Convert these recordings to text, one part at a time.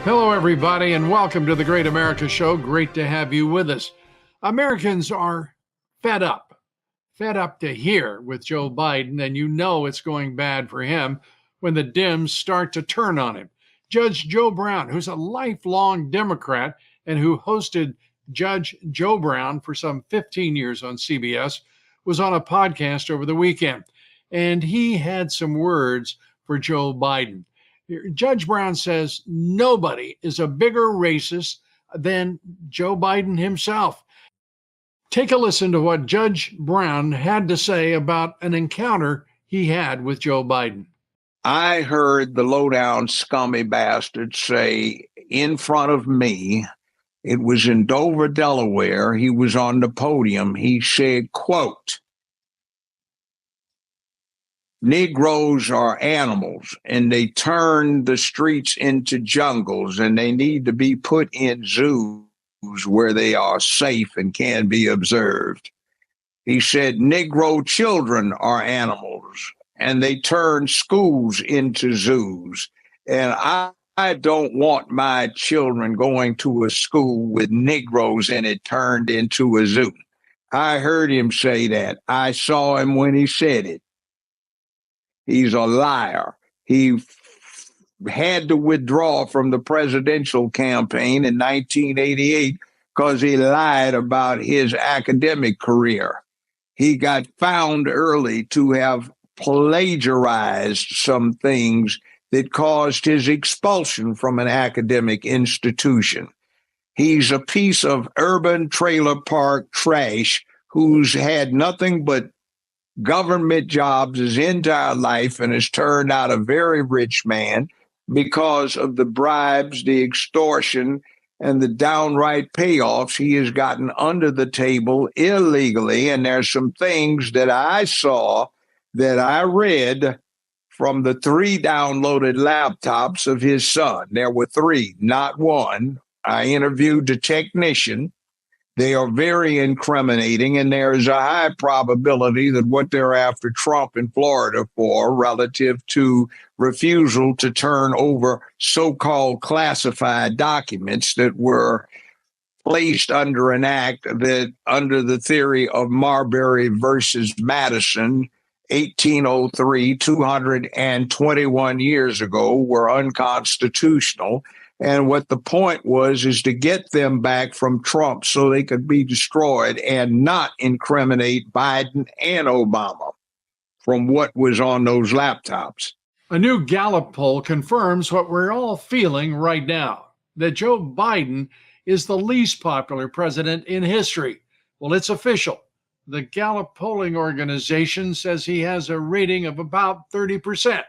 Hello, everybody, and welcome to the Great America Show. Great to have you with us. Americans are fed up to hear with Joe Biden, and you know it's going bad for him when the Dems start to turn on him. Judge Joe Brown, who's a lifelong Democrat and who hosted Judge Joe Brown for some 15 years on CBS, was on a podcast over the weekend, and he had some words for Joe Biden. Judge Brown says nobody is a bigger racist than Joe Biden himself. Take a listen to what Judge Brown had to say about an encounter he had with Joe Biden. I heard the low-down scummy bastard say in front of me, it was in Dover, Delaware, he was on the podium, he said, quote, Negroes are animals and they turn the streets into jungles and they need to be put in zoos where they are safe and can be observed. He said, Negro children are animals and they turn schools into zoos. And I don't want my children going to a school with Negroes in it turned into a zoo. I heard him say that. I saw him when he said it. He's a liar. He had to withdraw from the presidential campaign in 1988 because he lied about his academic career. He got found early to have plagiarized some things that caused his expulsion from an academic institution. He's a piece of urban trailer park trash who's had nothing but government jobs his entire life and has turned out a very rich man because of the bribes, the extortion, and the downright payoffs he has gotten under the table illegally. And there's some things that I saw that I read from the 3 downloaded laptops of his son. There were 3, not 1. I interviewed the technician. They are very incriminating, and there is a high probability that what they're after Trump in Florida for relative to refusal to turn over so-called classified documents that were placed under an act that, under the theory of Marbury versus Madison, 1803, 221 years ago, were unconstitutional. And what the point was is to get them back from Trump so they could be destroyed and not incriminate Biden and Obama from what was on those laptops. A new Gallup poll confirms what we're all feeling right now, that Joe Biden is the least popular president in history. Well, it's official. The Gallup polling organization says he has a rating of about 30%.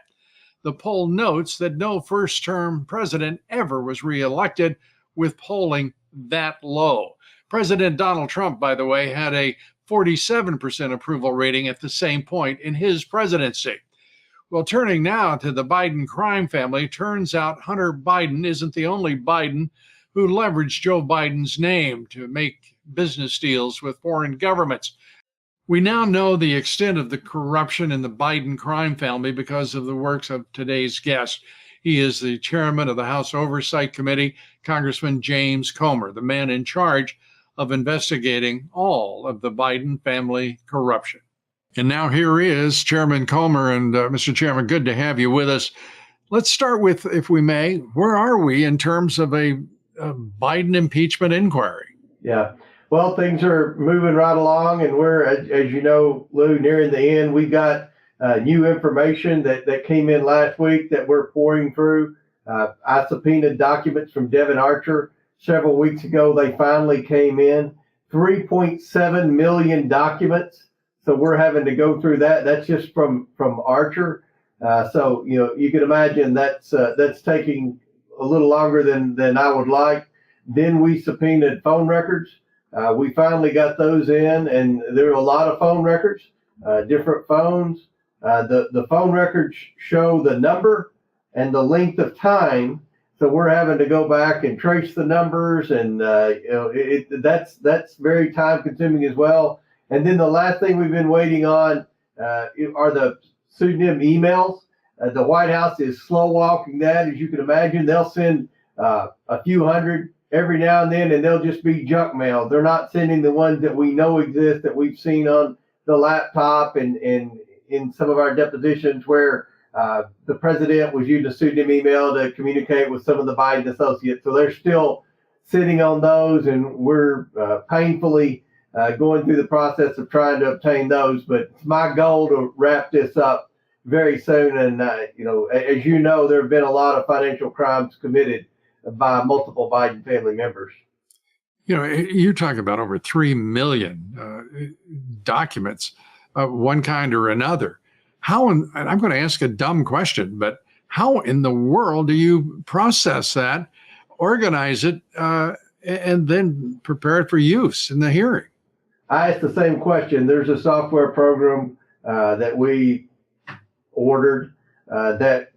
The poll notes that no first-term president ever was reelected with polling that low. President Donald Trump, by the way, had a 47% approval rating at the same point in his presidency. Well, turning now to the Biden crime family, turns out Hunter Biden isn't the only Biden who leveraged Joe Biden's name to make business deals with foreign governments. We now know the extent of the corruption in the Biden crime family because of the works of today's guest. He is the chairman of the House Oversight Committee, Congressman James Comer, the man in charge of investigating all of the Biden family corruption. And now here is Chairman Comer. And Mr. Chairman, good to have you with us. Let's start with, if we may, where are we in terms of a Biden impeachment inquiry? Yeah. Well, things are moving right along, and we're, as you know, Lou, nearing the end. We got new information that came in last week that we're pouring through. I subpoenaed documents from Devin Archer several weeks ago. They finally came in, 3.7 million documents. So we're having to go through that. That's just from Archer. So, you know, you can imagine that's taking a little longer than I would like. Then we subpoenaed phone records. We finally got those in, and there are a lot of phone records, different phones. The phone records show the number and the length of time. So we're having to go back and trace the numbers, and that's very time consuming as well. And then the last thing we've been waiting on are the pseudonym emails. The White House is slow walking that, as you can imagine. They'll send a few hundred every now and then, and they'll just be junk mail. They're not sending the ones that we know exist, that we've seen on the laptop and in some of our depositions where the president was using a pseudonym email to communicate with some of the Biden associates. So they're still sitting on those, and we're painfully going through the process of trying to obtain those. But it's my goal to wrap this up very soon. And, as you know, there have been a lot of financial crimes committed by multiple Biden family members. You're talking about over 3 million documents of one kind or another. And I'm going to ask a dumb question, but how in the world do you process that, organize it, and then prepare it for use in the hearing? I asked the same question. There's a software program that we ordered that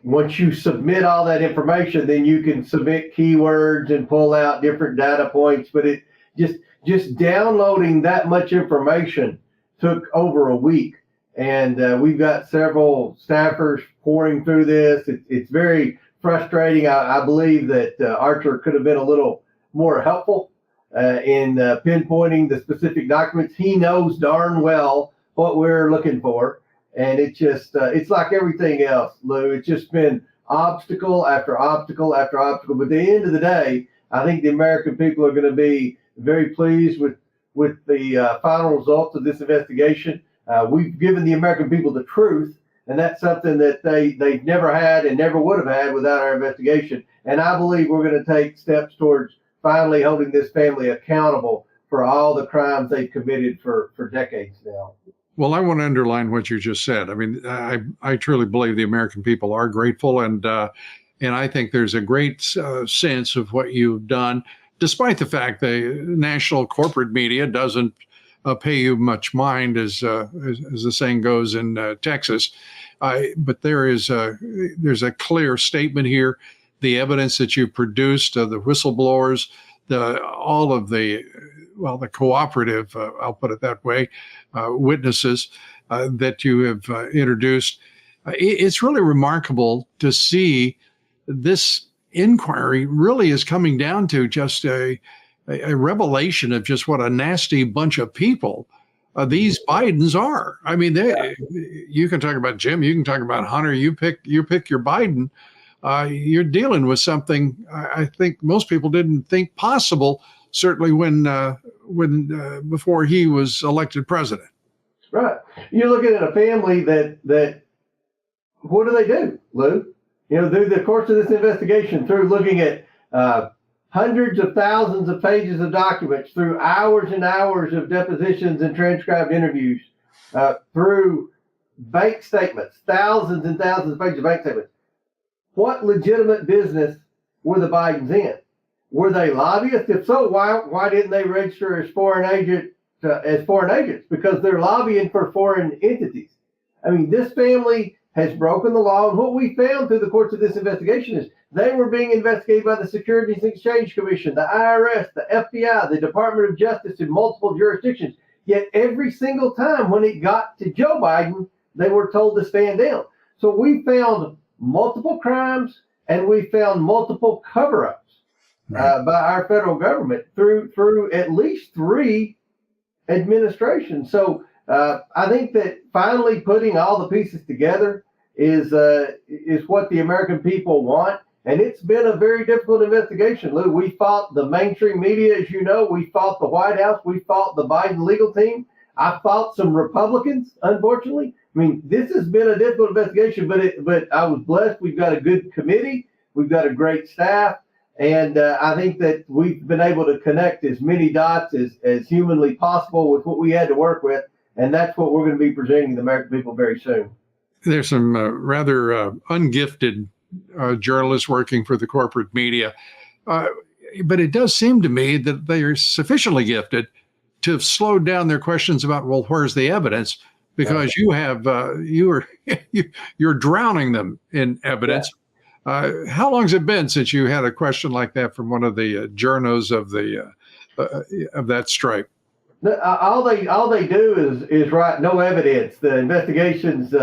once you submit all that information, then you can submit keywords and pull out different data points. But it just downloading that much information took over a week. And we've got several staffers pouring through this. It's very frustrating. I believe that Archer could have been a little more helpful in pinpointing the specific documents. He knows darn well what we're looking for. And it's like everything else, Lou. It's just been obstacle after obstacle after obstacle. But at the end of the day, I think the American people are going to be very pleased with the final results of this investigation. We've given the American people the truth, and that's something that they've never had and never would have had without our investigation. And I believe we're going to take steps towards finally holding this family accountable for all the crimes they've committed for decades now. Well, I want to underline what you just said. I mean, I truly believe the American people are grateful, and I think there's a great sense of what you've done, despite the fact the national corporate media doesn't pay you much mind, as the saying goes in Texas. But there's a clear statement here. The evidence that you produced, the whistleblowers, all of the cooperative, I'll put it that way, witnesses that you have introduced. It's really remarkable to see this inquiry really is coming down to just a revelation of just what a nasty bunch of people these Bidens are. I mean, you can talk about Jim, you can talk about Hunter, you pick your Biden. You're dealing with something I think most people didn't think possible, certainly when before he was elected president. Right. You're looking at a family that what do, Lou? Through the course of this investigation, through looking at hundreds of thousands of pages of documents, through hours and hours of depositions and transcribed interviews, through bank statements, thousands and thousands of pages of bank statements. What legitimate business were the Bidens in? Were they lobbyists? If so, why didn't they register as foreign agents? Because they're lobbying for foreign entities. I mean, this family has broken the law, and what we found through the course of this investigation is they were being investigated by the Securities and Exchange Commission, the IRS, the FBI, the Department of Justice in multiple jurisdictions. Yet every single time when it got to Joe Biden, they were told to stand down. So we found multiple crimes, and we found multiple cover-ups by our federal government through at least 3 administrations. So I think that finally putting all the pieces together is what the American people want. And it's been a very difficult investigation, Lou. We fought the mainstream media, as you know. We fought the White House. We fought the Biden legal team. I fought some Republicans, unfortunately. I mean, this has been a difficult investigation, but I was blessed. We've got a good committee. We've got a great staff. And I think that we've been able to connect as many dots as humanly possible with what we had to work with. And that's what we're going to be presenting the American people very soon. There's some rather ungifted journalists working for the corporate media. But it does seem to me that they are sufficiently gifted to have slowed down their questions about, well, where's the evidence? Because you're drowning them in evidence. Yeah. How long has it been since you had a question like that from one of the journos of that stripe? All they do is write no evidence. The investigation's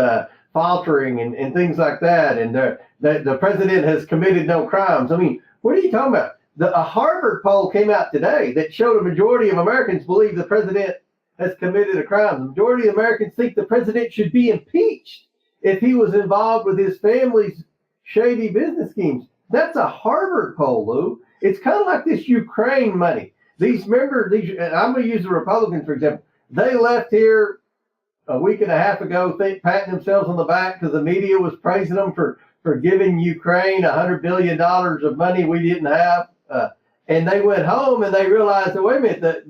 faltering and things like that, and that the president has committed no crimes. I mean, what are you talking about? A Harvard poll came out today that showed a majority of Americans believe the president has committed a crime. The majority of Americans think the president should be impeached if he was involved with his family's shady business schemes. That's a Harvard poll, Lou. It's kind of like this Ukraine money. I'm going to use the Republicans, for example. They left here a week and a half ago, patting themselves on the back because the media was praising them for giving Ukraine $100 billion of money we didn't have. And they went home and they realized that, wait a minute,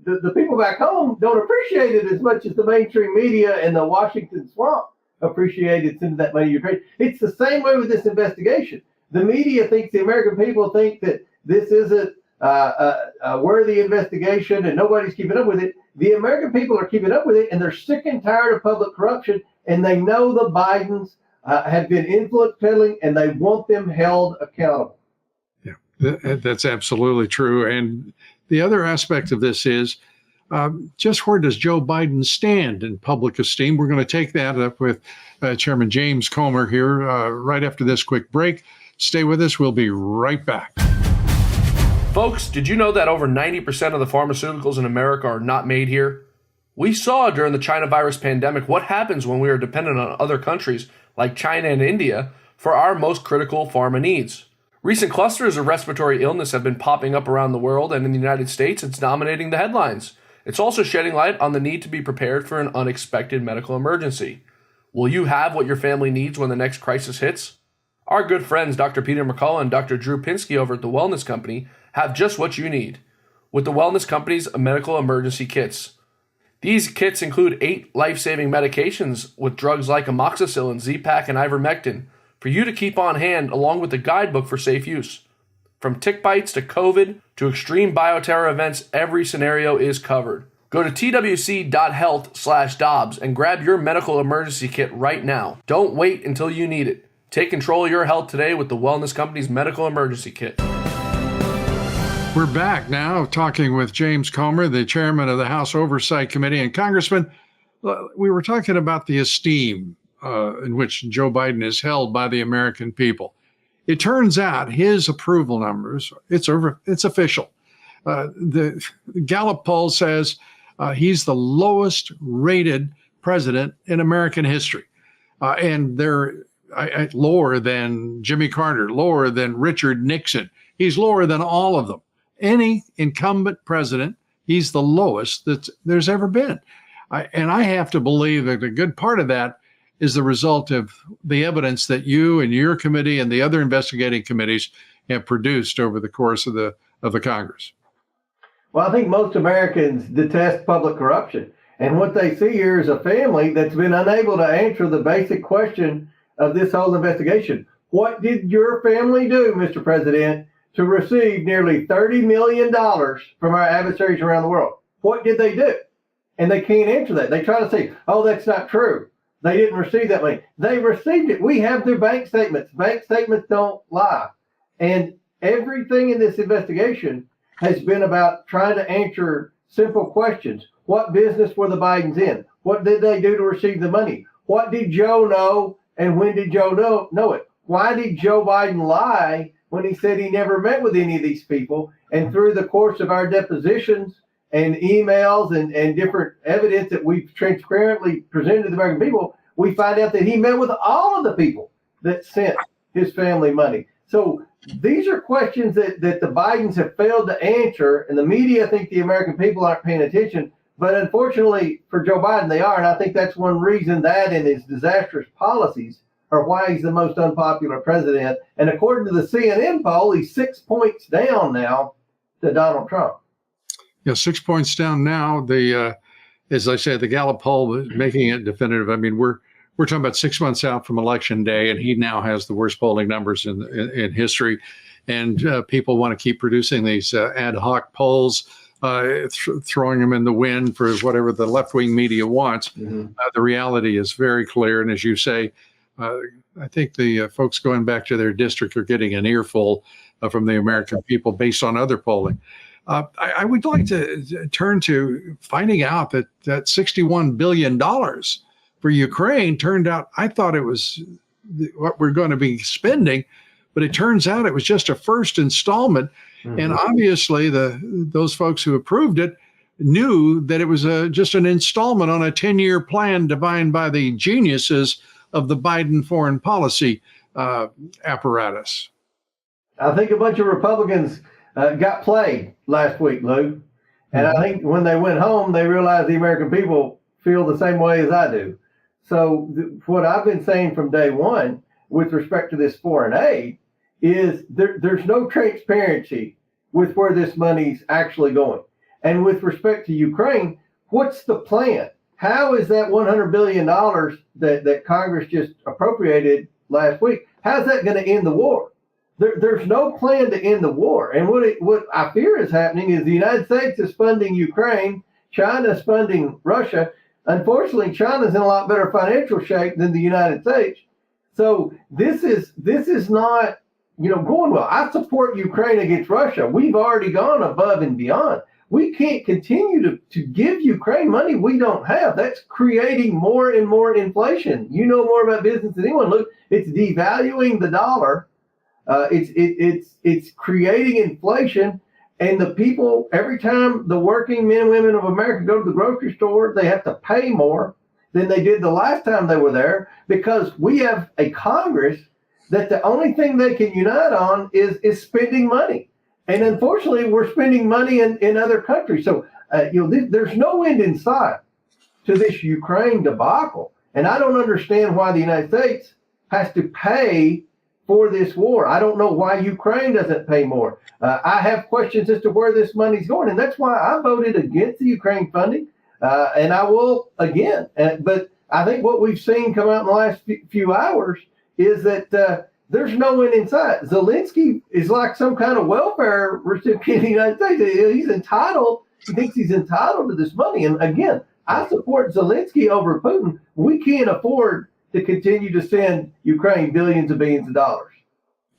the people back home don't appreciate it as much as the mainstream media and the Washington swamp appreciated sending that money to Ukraine. It's the same way with this investigation. The media thinks, the American people think that this isn't a worthy investigation and nobody's keeping up with it. The American people are keeping up with it, and they're sick and tired of public corruption, and they know the Bidens have been influence peddling, and they want them held accountable. Yeah, that's absolutely true. And the other aspect of this is just where does Joe Biden stand in public esteem? We're going to take that up with Chairman James Comer here right after this quick break. Stay with us. We'll be right back. Folks, did you know that over 90% of the pharmaceuticals in America are not made here? We saw during the China virus pandemic what happens when we are dependent on other countries like China and India for our most critical pharma needs. Recent clusters of respiratory illness have been popping up around the world, and in the United States, it's dominating the headlines. It's also shedding light on the need to be prepared for an unexpected medical emergency. Will you have what your family needs when the next crisis hits? Our good friends Dr. Peter McCullough and Dr. Drew Pinsky over at The Wellness Company have just what you need with The Wellness Company's medical emergency kits. These kits include 8 life-saving medications with drugs like amoxicillin, Z-Pak, and ivermectin for you to keep on hand, along with a guidebook for safe use. From tick bites to COVID to extreme bioterror events, every scenario is covered. Go to twc.health/Dobbs and grab your medical emergency kit right now. Don't wait until you need it. Take control of your health today with the Wellness Company's medical emergency kit. We're back now talking with James Comer, the chairman of the House Oversight Committee. And Congressman, we were talking about the esteem in which Joe Biden is held by the American people. It turns out his approval numbers, it's official. The Gallup poll says he's the lowest rated president in American history. And they're lower than Jimmy Carter, lower than Richard Nixon. He's lower than all of them. Any incumbent president, he's the lowest that there's ever been. And I have to believe that a good part of that is the result of the evidence that you and your committee and the other investigating committees have produced over the course of the Congress. Well, I think most Americans detest public corruption. And what they see here is a family that's been unable to answer the basic question of this whole investigation. What did your family do, Mr. President, to receive nearly $30 million from our adversaries around the world? What did they do? And they can't answer that. They try to say, oh, that's not true. They didn't receive that money. They received it. We have their bank statements. Bank statements don't lie. And everything in this investigation has been about trying to answer simple questions. What business were the Bidens in? What did they do to receive the money? What did Joe know, and when did Joe know it? Why did Joe Biden lie when he said he never met with any of these people? And through the course of our depositions and emails and different evidence that we've transparently presented to the American people, we find out that he met with all of the people that sent his family money. So these are questions that the Bidens have failed to answer, and the media think the American people aren't paying attention. But unfortunately for Joe Biden, they are. And I think that's one reason that and his disastrous policies are why he's the most unpopular president. And according to the CNN poll, he's 6 points down now to Donald Trump. Yeah, 6 points down now. As I said, the Gallup poll is making it definitive. I mean, we're talking about 6 months out from Election Day, and he now has the worst polling numbers in history. And people want to keep producing these ad hoc polls, throwing them in the wind for whatever the left-wing media wants. Mm-hmm. The reality is very clear. And as you say, I think the folks going back to their district are getting an earful from the American people based on other polling. I would like to turn to finding out that $61 billion for Ukraine turned out, I thought it was what we're going to be spending. But it turns out it was just a first installment. Mm-hmm. And obviously those folks who approved it knew that it was just an installment on a 10-year plan defined by the geniuses of the Biden foreign policy apparatus. I think a bunch of Republicans got played last week, Lou. And I think when they went home, they realized the American people feel the same way as I do. So what I've been saying from day one with respect to this foreign aid is there's no transparency with where this money's actually going. And with respect to Ukraine, what's the plan? How is that $100 billion that Congress just appropriated last week, how's that going to end the war? There's no plan to end the war. And what I fear is happening is the United States is funding Ukraine, China's funding Russia. Unfortunately, China's in a lot better financial shape than the United States. So this is not, going well. I support Ukraine against Russia. We've already gone above and beyond. We can't continue to give Ukraine money we don't have. That's creating more and more inflation. You know more about business than anyone. Look, it's devaluing the dollar. It's creating inflation. And the people, every time the working men and women of America go to the grocery store, they have to pay more than they did the last time they were there, because we have a Congress that the only thing they can unite on is spending money. And unfortunately, we're spending money in other countries. So, there's no end in sight to this Ukraine debacle. And I don't understand why the United States has to pay for this war. I don't know why Ukraine doesn't pay more. I have questions as to where this money's going. And that's why I voted against the Ukraine funding. And I will again. But I think what we've seen come out in the last few hours is that there's no end in sight. Zelensky is like some kind of welfare recipient in the United States. He's entitled. He thinks he's entitled to this money. And again, I support Zelensky over Putin. We can't afford to continue to send Ukraine billions of dollars.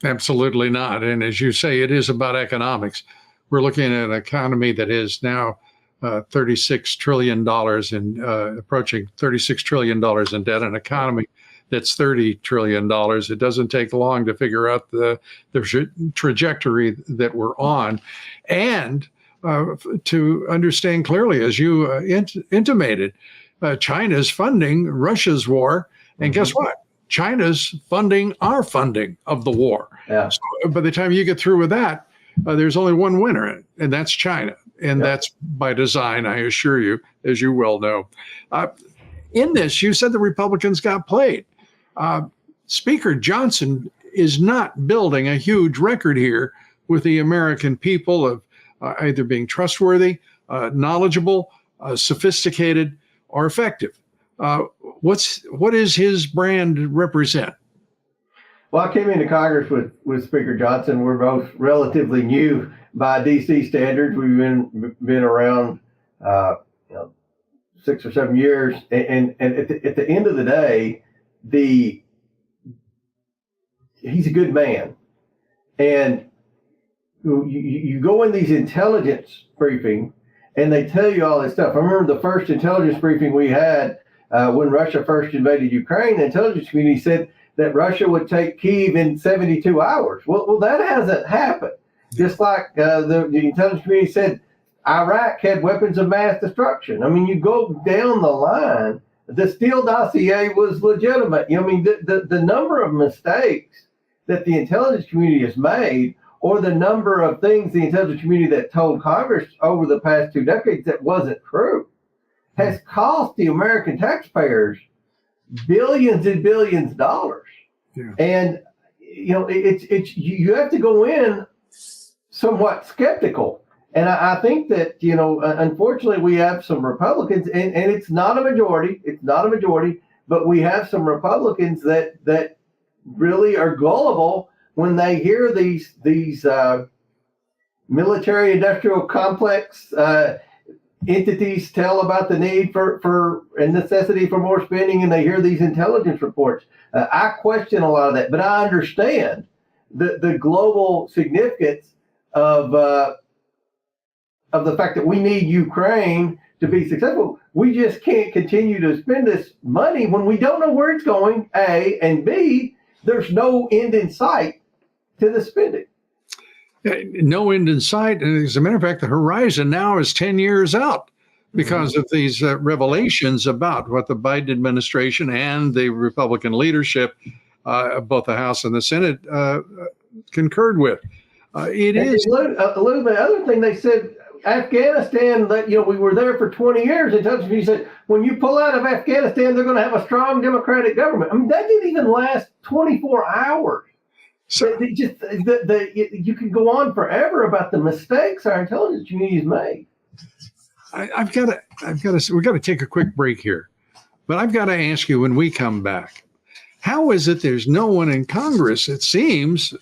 Absolutely not. And as you say, it is about economics. We're looking at an economy that is now $36 trillion approaching $36 trillion in debt, an economy that's $30 trillion. It doesn't take long to figure out the trajectory that we're on. And to understand clearly, as you intimated, China's funding Russia's war. And guess what? China's funding our funding of the war. Yeah. So by the time you get through with that, there's only one winner, and that's China. And that's by design, I assure you, as you well know. In this, you said the Republicans got played. Speaker Johnson is not building a huge record here with the American people of either being trustworthy, knowledgeable, sophisticated, or effective. What is his brand represent? Well, I came into Congress with Speaker Johnson. We're both relatively new by DC standards. We've been around 6 or 7 years, and at the end of the day, he's a good man. And you go in these intelligence briefings, and they tell you all this stuff. I remember the first intelligence briefing we had when Russia first invaded Ukraine. The intelligence community said that Russia would take Kyiv in 72 hours. Well, that hasn't happened. Just like the intelligence community said Iraq had weapons of mass destruction. I mean, you go down the line, the Steele dossier was legitimate. The number of mistakes that the intelligence community has made, or the number of things the intelligence community that told Congress over the past 2 decades that wasn't true, has cost the American taxpayers billions and billions of dollars. Yeah. And you have to go in somewhat skeptical. And I think that, unfortunately, we have some Republicans, and it's not a majority. It's not a majority, but we have some Republicans that really are gullible when they hear these military-industrial complex entities tell about the need for and necessity for more spending, and they hear these intelligence reports. I question a lot of that, but I understand the global significance of the fact that we need Ukraine to be successful. We just can't continue to spend this money when we don't know where it's going, A, and B, there's no end in sight to the spending. No end in sight. And as a matter of fact, the horizon now is 10 years out because of these revelations about what the Biden administration and the Republican leadership of both the House and the Senate concurred with. It is. Lou, the other thing they said, Afghanistan, that, we were there for 20 years. He said, when you pull out of Afghanistan, they're going to have a strong democratic government. I mean, that didn't even last 24 hours. So you can go on forever about the mistakes our intelligence community has made. We've got to take a quick break here, but I've got to ask you when we come back, how is it there's no one in Congress, it seems,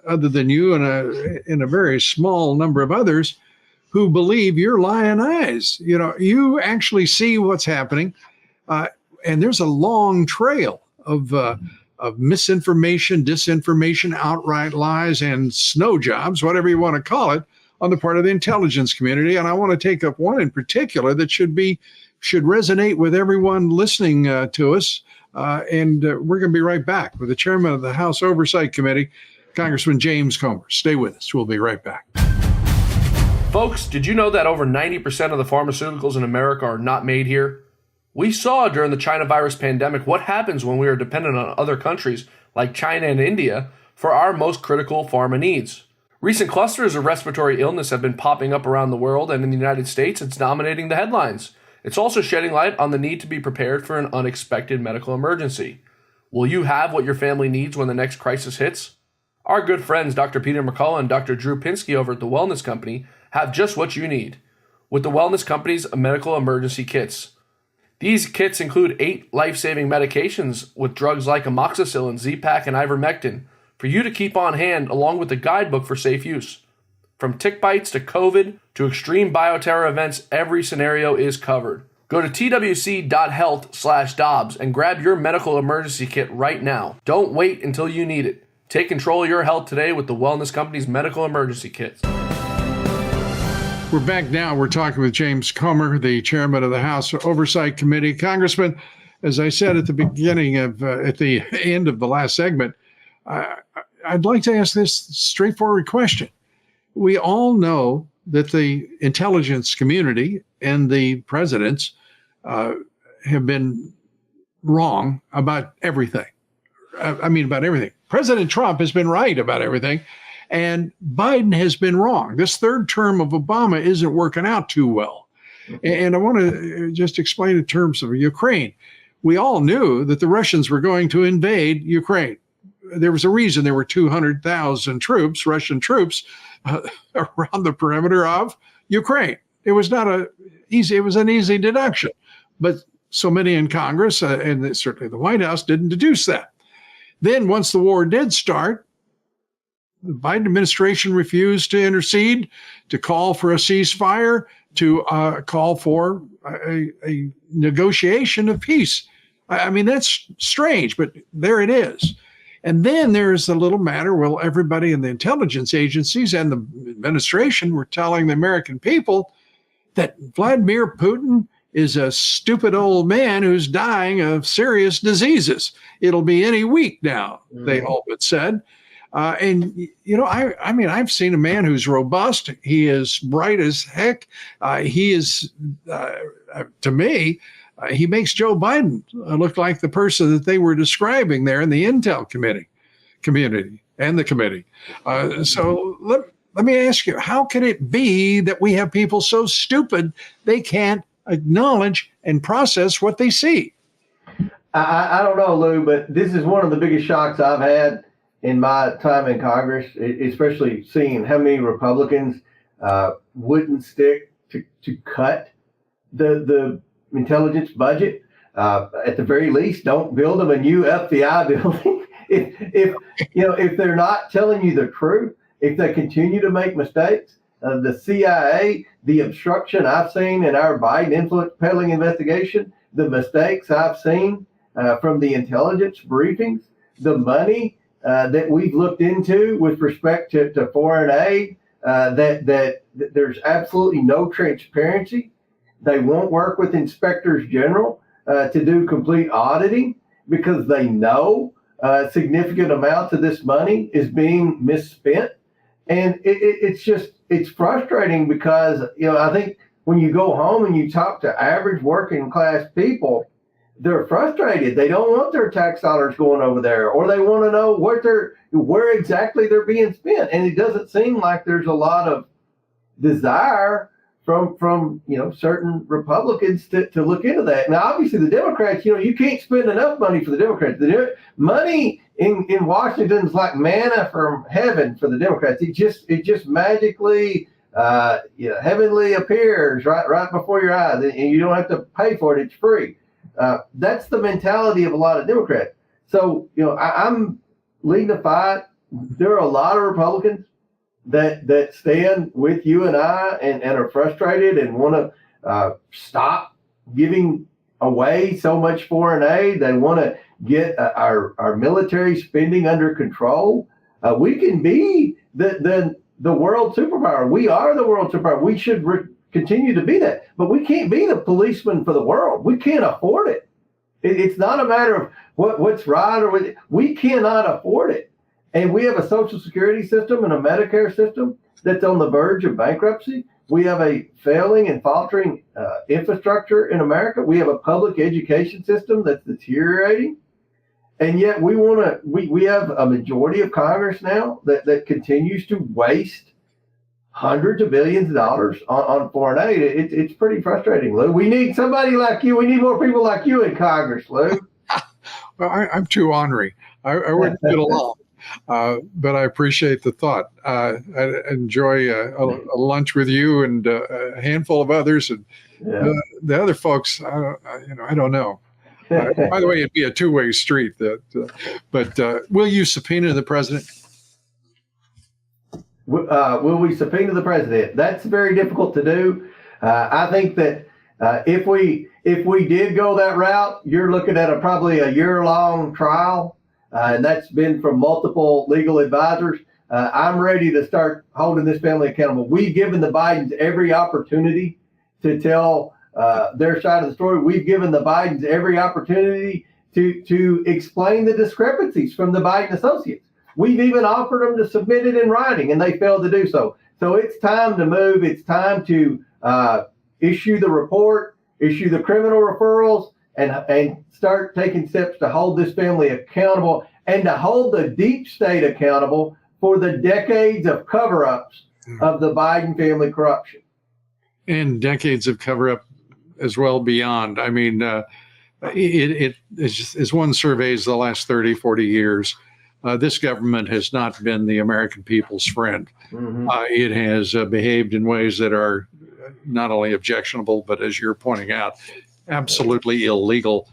other than you and a very small number of others, who believe your lying eyes? You actually see what's happening, and there's a long trail of misinformation, disinformation, outright lies, and snow jobs, whatever you want to call it, on the part of the intelligence community. And I want to take up one in particular that should resonate with everyone listening to us. And we're going to be right back with the chairman of the House Oversight Committee, Congressman James Comer. Stay with us. We'll be right back. Folks, did you know that over 90% of the pharmaceuticals in America are not made here? We saw during the China virus pandemic what happens when we are dependent on other countries like China and India for our most critical pharma needs. Recent clusters of respiratory illness have been popping up around the world, and in the United States, it's dominating the headlines. It's also shedding light on the need to be prepared for an unexpected medical emergency. Will you have what your family needs when the next crisis hits? Our good friends Dr. Peter McCullough and Dr. Drew Pinsky over at The Wellness Company have just what you need with The Wellness Company's medical emergency kits. These kits include 8 life-saving medications with drugs like amoxicillin, Z-Pak, and ivermectin for you to keep on hand, along with the guidebook for safe use. From tick bites to COVID to extreme bioterror events, every scenario is covered. Go to twc.health/Dobbs and grab your medical emergency kit right now. Don't wait until you need it. Take control of your health today with the Wellness Company's medical emergency kits. We're back now. We're talking with James Comer, the chairman of the House Oversight Committee. Congressman, as I said at the beginning at the end of the last segment, I'd like to ask this straightforward question. We all know that the intelligence community and the presidents have been wrong about everything. About everything. President Trump has been right about everything, and Biden has been wrong. This third term of Obama isn't working out too well. And I want to just explain in terms of Ukraine. We all knew that the Russians were going to invade Ukraine. There was a reason there were 200,000 troops, Russian troops, around the perimeter of Ukraine. It was an easy deduction. But so many in Congress and certainly the White House didn't deduce that. Then once the war did start, the Biden administration refused to intercede, to call for a ceasefire, to call for a negotiation of peace. That's strange, but there it is. And then there's the little matter, well, everybody in the intelligence agencies and the administration were telling the American people that Vladimir Putin is a stupid old man who's dying of serious diseases. It'll be any week now, they all but said. I've seen a man who's robust. He is bright as heck. He is, to me, he makes Joe Biden look like the person that they were describing there in the Intel community and the committee. So let me ask you, how can it be that we have people so stupid they can't acknowledge and process what they see? I don't know, Lou, but this is one of the biggest shocks I've had in my time in Congress, especially seeing how many Republicans wouldn't stick to cut the intelligence budget. At the very least, don't build them a new FBI building. If they're not telling you the truth, if they continue to make mistakes, the CIA, the obstruction I've seen in our Biden influence peddling investigation, the mistakes I've seen from the intelligence briefings, the money that we've looked into with respect to foreign aid, that there's absolutely no transparency. They won't work with inspectors general to do complete auditing because they know significant amounts of this money is being misspent. And it's frustrating because, I think when you go home and you talk to average working class people, they're frustrated. They don't want their tax dollars going over there, or they want to know where exactly they're being spent. And it doesn't seem like there's a lot of desire from certain Republicans to look into that. Now, obviously, the Democrats, you can't spend enough money for the Democrats. The money in Washington's like manna from heaven for the Democrats. It just magically, heavenly appears right before your eyes, and you don't have to pay for it. It's free. That's the mentality of a lot of Democrats. So, I'm leading the fight. There are a lot of Republicans that stand with you and I and are frustrated and want to stop giving away so much foreign aid. They want to get our military spending under control. We can be the world superpower. We are the world superpower. We should continue to be that. But we can't be the policeman for the world. We can't afford it. It's not a matter of what's right or what. We cannot afford it. And we have a Social Security system and a Medicare system that's on the verge of bankruptcy. We have a failing and faltering infrastructure in America. We have a public education system that's deteriorating. And yet we have a majority of Congress now that continues to waste hundreds of billions of dollars on foreign aid. It's pretty frustrating, Lou. We need somebody like you. We need more people like you in Congress, Lou. Well, I'm too ornery. I wouldn't get along. But I appreciate the thought. I enjoy a lunch with you and a handful of others, and the other folks. I don't know. By the way, it'd be a two-way street. But will you subpoena the president? Will we subpoena the president? That's very difficult to do. I think that if we did go that route, you're looking at probably a year-long trial. And that's been from multiple legal advisors. I'm ready to start holding this family accountable. We've given the Bidens every opportunity to tell their side of the story. We've given the Bidens every opportunity to explain the discrepancies from the Biden associates. We've even offered them to submit it in writing, and they failed to do so. So it's time to move. It's time to issue the report, issue the criminal referrals, and start taking steps to hold this family accountable and to hold the deep state accountable for the decades of cover-ups of the Biden family corruption. And decades of cover-up as well beyond. I mean, as one surveys the last 30, 40 years, this government has not been the American people's friend. Mm-hmm. It has behaved in ways that are not only objectionable, but as you're pointing out, absolutely illegal,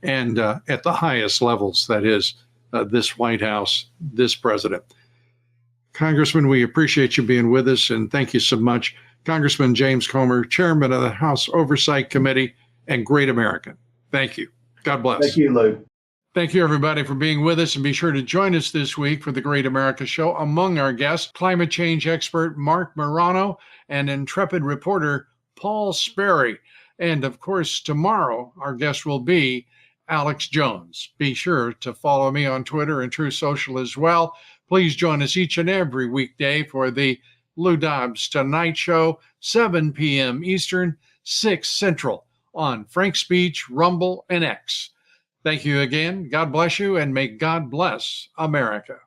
and at the highest levels, that is, this White House, this president. Congressman, we appreciate you being with us, and thank you so much. Congressman James Comer, chairman of the House Oversight Committee, and great American. Thank you. God bless. Thank you, Lou. Thank you, everybody, for being with us, and be sure to join us this week for the Great America Show. Among our guests, climate change expert Mark Morano and intrepid reporter Paul Sperry. And of course, tomorrow, our guest will be Alex Jones. Be sure to follow me on Twitter and True Social as well. Please join us each and every weekday for the Lou Dobbs Tonight Show, 7 p.m. Eastern, 6 Central on Frank Speech, Rumble, and X. Thank you again. God bless you, and may God bless America.